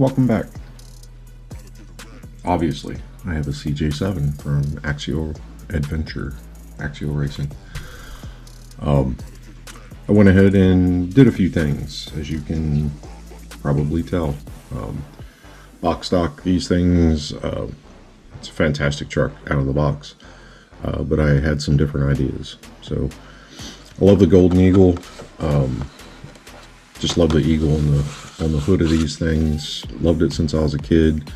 Welcome back. Obviously, I have a CJ7 from Axial Adventure, Axial Racing. I went ahead and did a few things, as you can probably tell. Box stock, these things, it's a fantastic truck out of the box, but I had some different ideas. So, I love the Golden Eagle. Just love the eagle on the hood of these things. Loved it since I was a kid.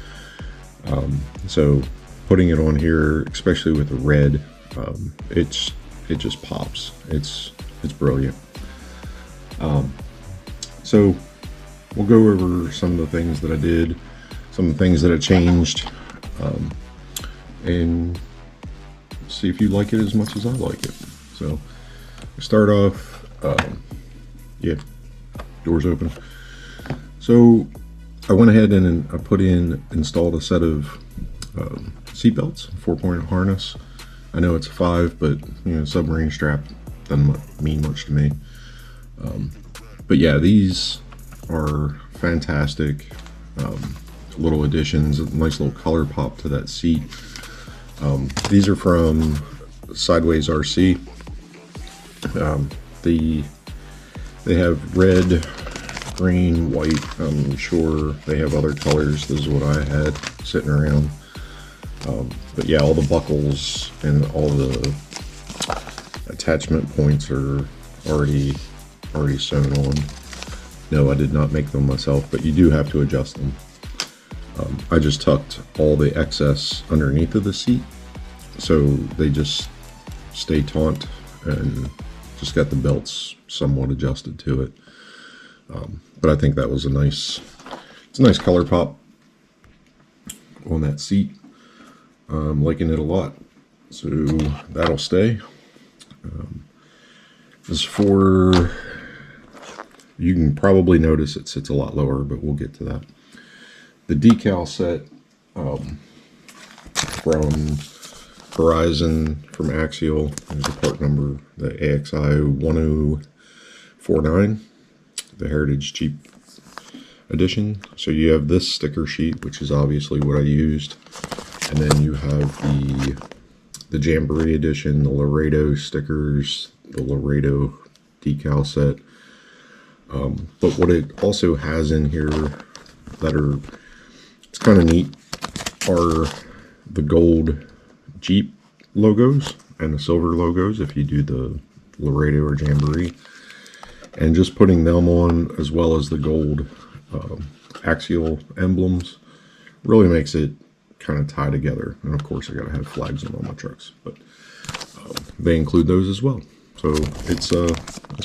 So putting it on here, especially with the red, it just pops. It's brilliant. So we'll go over some of the things that I did, some of the things that I changed, and see if you like it as much as I like it. So we start off, yeah, doors open. So I went ahead and I installed a set of Seatbelts, 4-point harness. I know it's a 5, but you know, submarine strap doesn't mean much to me. But yeah, these are fantastic little additions, a nice little color pop to that seat. These are from Sideways RC. They have red, green, white. I'm sure they have other colors. This is what I had sitting around. But yeah, all the buckles and all the attachment points are already sewn on. No, I did not make them myself, but you do have to adjust them. I just tucked all the excess underneath of the seat, so they just stay taut, and just got the belts somewhat adjusted to it. But I think that was it's a nice color pop on that seat. I'm liking it a lot, so that'll stay. As for, you can probably notice it sits a lot lower, but we'll get to that. The decal set from Horizon, from Axial, there's a part number, the AXI 1049, the Heritage Cheap Edition. So you have this sticker sheet, which is obviously what I used, and then you have the Jamboree Edition, the Laredo stickers, the Laredo decal set. But what it also has in here that it's kind of neat are the gold Jeep logos and the silver logos if you do the Laredo or Jamboree, and just putting them on as well as the gold Axial emblems really makes it kind of tie together. And of course I gotta have flags on all my trucks, but they include those as well, so it's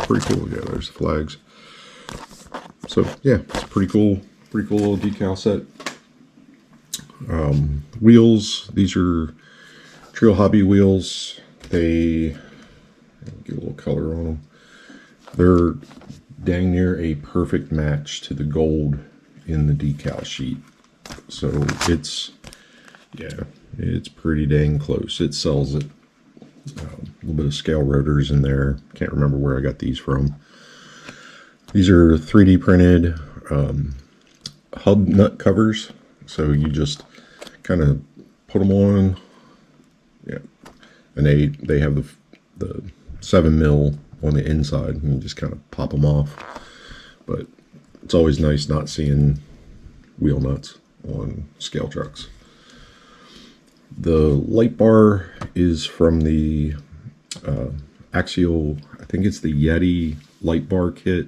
pretty cool. Yeah, there's the flags. So yeah, it's a pretty cool little decal set. Wheels, these are Treal Hobby wheels. They get a little color on them. They're dang near a perfect match to the gold in the decal sheet. So it's pretty dang close. It sells it. A little bit of scale rotors in there. Can't remember where I got these from. These are 3D printed hub nut covers. So you just kind of put them on. Yeah, and they have the 7 mil on the inside, and you just kind of pop them off. But it's always nice not seeing wheel nuts on scale trucks. The light bar is from the Axial, I think it's the Yeti light bar kit,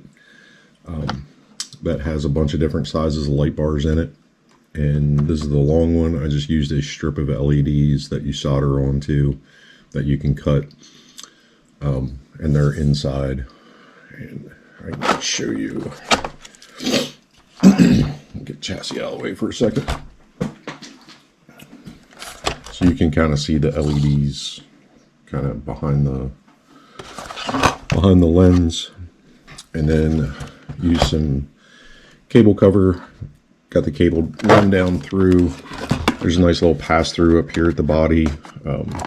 that has a bunch of different sizes of light bars in it. And this is the long one. I just used a strip of LEDs that you solder onto that you can cut, and they're inside. And I can show you. Get chassis out of the way for a second. So you can kind of see the LEDs kind of behind the lens, and then use some cable cover. Got the cable run down through. There's a nice little pass through up here at the body.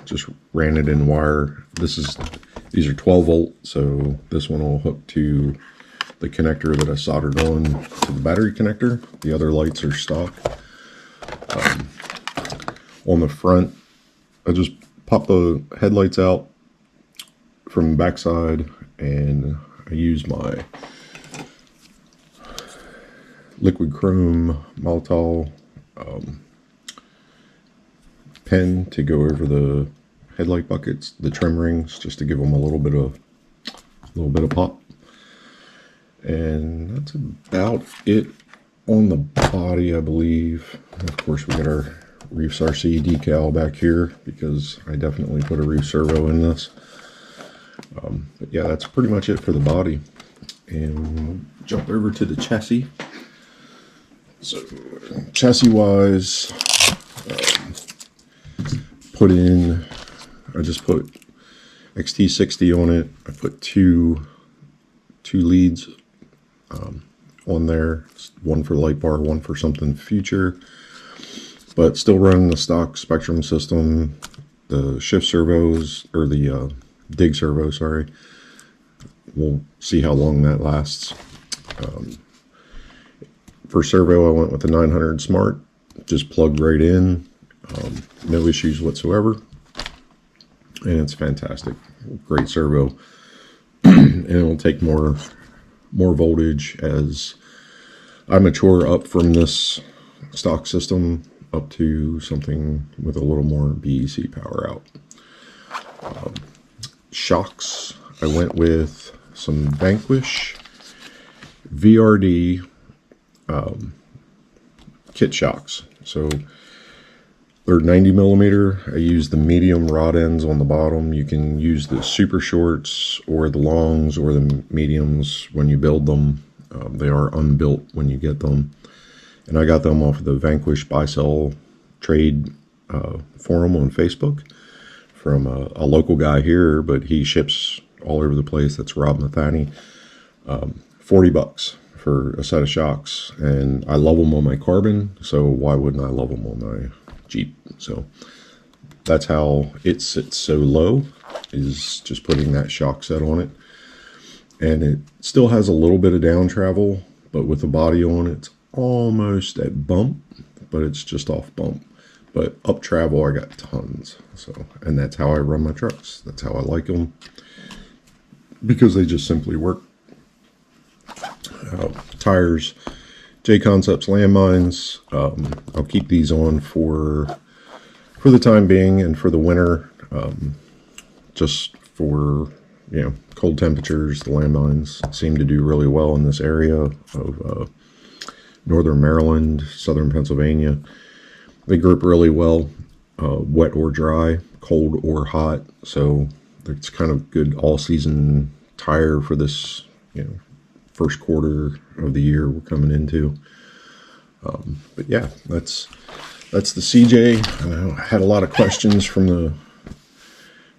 Just ran it in wire. These are 12 volt, so this one will hook to the connector that I soldered on to the battery connector. The other lights are stock. On the front, I just pop the headlights out from the backside, and I use my liquid chrome Molotov pen to go over the headlight buckets, the trim rings, just to give them a little bit of pop. And that's about it on the body, I believe. Of course, we got our Reefs RC decal back here because I definitely put a reef servo in this. But yeah, that's pretty much it for the body. And we'll jump over to the chassis. So chassis wise, I just put XT60 on it. I put two leads on there, one for light bar, one for something future, but still running the stock Spectrum system. The shift servos, or the dig servo, sorry, we'll see how long that lasts. For servo, I went with the 900 Smart, just plugged right in, no issues whatsoever, and it's fantastic. Great servo. And it will take more voltage as I mature up from this stock system up to something with a little more BEC power out. Shocks, I went with some Vanquish VRD kit shocks. So they're 90 millimeter. I use the medium rod ends on the bottom. You can use the super shorts or the longs or the mediums when you build them. They are unbuilt when you get them. And I got them off of the Vanquish buy sell trade forum on Facebook from a local guy here, but he ships all over the place. That's Rob Mathany. $40 for a set of shocks, and I love them on my Carbon, so why wouldn't I love them on my Jeep? So that's how it sits so low, is just putting that shock set on it. And it still has a little bit of down travel, but with the body on, it's almost at bump, but it's just off bump. But up travel, I got tons. So, and that's how I run my trucks. That's how I like them, because they just simply work. Tires, JConcepts Landmines. I'll keep these on for the time being and for the winter, just for, you know, cold temperatures. The landmines seem to do really well in this area of northern Maryland, southern Pennsylvania. They grip really well, wet or dry, cold or hot. So it's kind of good all-season tire for this, you know, first quarter of the year we're coming into. But yeah, that's the CJ. I had a lot of questions from the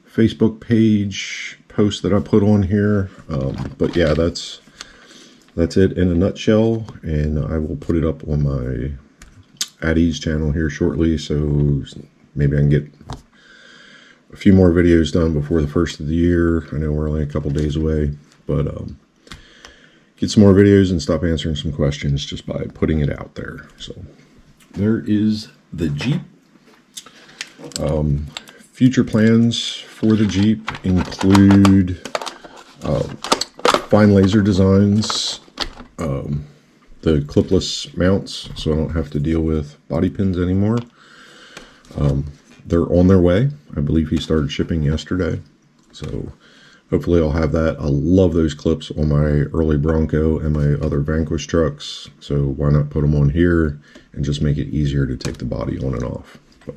Facebook page post that I put on here. But yeah, that's it in a nutshell, and I will put it up on my At Ease channel here shortly, so maybe I can get a few more videos done before the first of the year. I know we're only a couple days away, but get some more videos and stop answering some questions just by putting it out there. So there is the Jeep. Future plans for the Jeep include fine laser designs, the clipless mounts, so I don't have to deal with body pins anymore. They're on their way. I believe he started shipping yesterday, so hopefully I'll have that. I love those clips on my early Bronco and my other Vanquish trucks, so why not put them on here and just make it easier to take the body on and off. But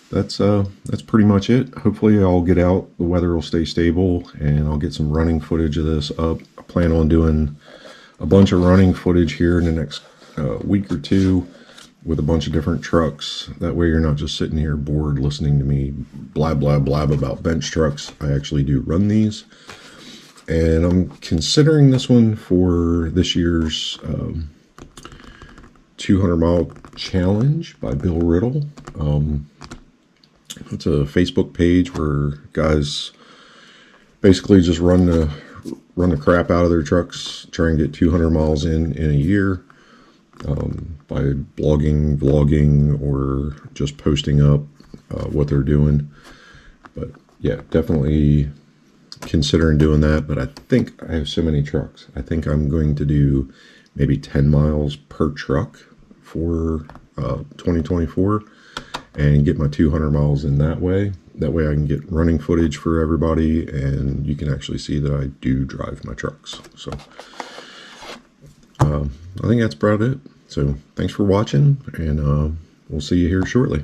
that's pretty much it. Hopefully I'll get out, the weather will stay stable, and I'll get some running footage of this up. I plan on doing a bunch of running footage here in the next week or two with a bunch of different trucks. That way you're not just sitting here bored listening to me blab blab blab about bench trucks. I actually do run these, and I'm considering this one for this year's 200-mile challenge by Bill Riddle. It's a Facebook page where guys basically just run run the crap out of their trucks, try and get 200 miles in a year by blogging, vlogging, or just posting up what they're doing. But yeah, definitely considering doing that. But I think I have so many trucks. I think I'm going to do maybe 10 miles per truck for 2024 and get my 200 miles in that way. That way I can get running footage for everybody, and you can actually see that I do drive my trucks. So I think that's about it. So thanks for watching, and we'll see you here shortly.